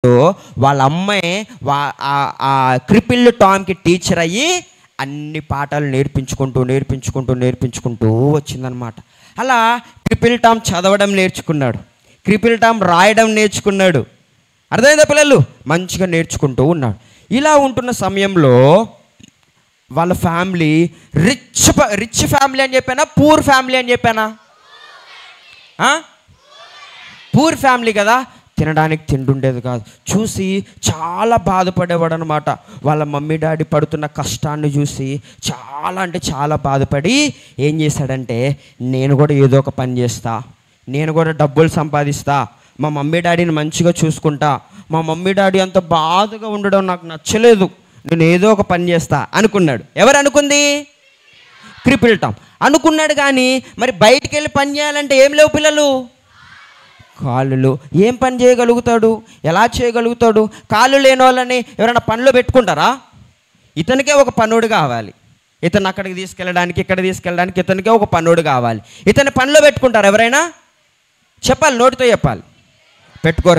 వాళ్ళ అమ్మాయి crippled టామ్కి teacher అయ్యి అన్ని పాఠాలు నేర్పించుకుంటూ వచ్చిందనమాట. అలా క్రిపిల్ టామ్ చదవడం నేర్చుకున్నాడు, క్రిపిల్ టామ్ రాయడం నేర్చుకున్నాడు. అర్థమైందా పిల్లలు? మంచిగా నేర్చుకుంటూ ఉన్నాడు. ఇలా ఉంటున్న సమయంలో వాళ్ళ ఫ్యామిలీ రిచ్ ఫ్యామిలీ అని చెప్పానా, పూర్ ఫ్యామిలీ అని చెప్పానా? పూర్ ఫ్యామిలీ కదా. తినడానికి తిండి ఉండేది కాదు. చూసి చాలా బాధపడేవాడు అనమాట. వాళ్ళ మమ్మీ డాడీ పడుతున్న కష్టాన్ని చూసి చాలా అంటే చాలా బాధపడి ఏం చేశాడంటే, నేను కూడా ఏదో ఒక పని చేస్తా, నేను కూడా డబ్బులు సంపాదిస్తా, మా మమ్మీ డాడీని మంచిగా చూసుకుంటా, మా మమ్మీ డాడీ అంత బాధగా ఉండడం నాకు నచ్చలేదు, నేను ఏదో ఒక పని చేస్తా అనుకున్నాడు. ఎవరు అనుకుంది? క్రిపిల్ టామ్ అనుకున్నాడు. కానీ మరి బయటికి వెళ్ళి పని చేయాలంటే ఏం లేవు పిల్లలు, కాళ్ళు. ఏం పని చేయగలుగుతాడు, ఎలా చేయగలుగుతాడు? కాళ్ళు లేని వాళ్ళని ఎవరైనా పనిలో పెట్టుకుంటారా? ఇతనికే ఒక పనుడు కావాలి, ఇతను అక్కడికి తీసుకెళ్ళడానికి ఇక్కడ తీసుకెళ్ళడానికి ఇతనికే ఒక పనుడు కావాలి. ఇతని పనిలో పెట్టుకుంటారు ఎవరైనా? చెప్పాలి, నోటితో చెప్పాలి. పెట్టుకోరు.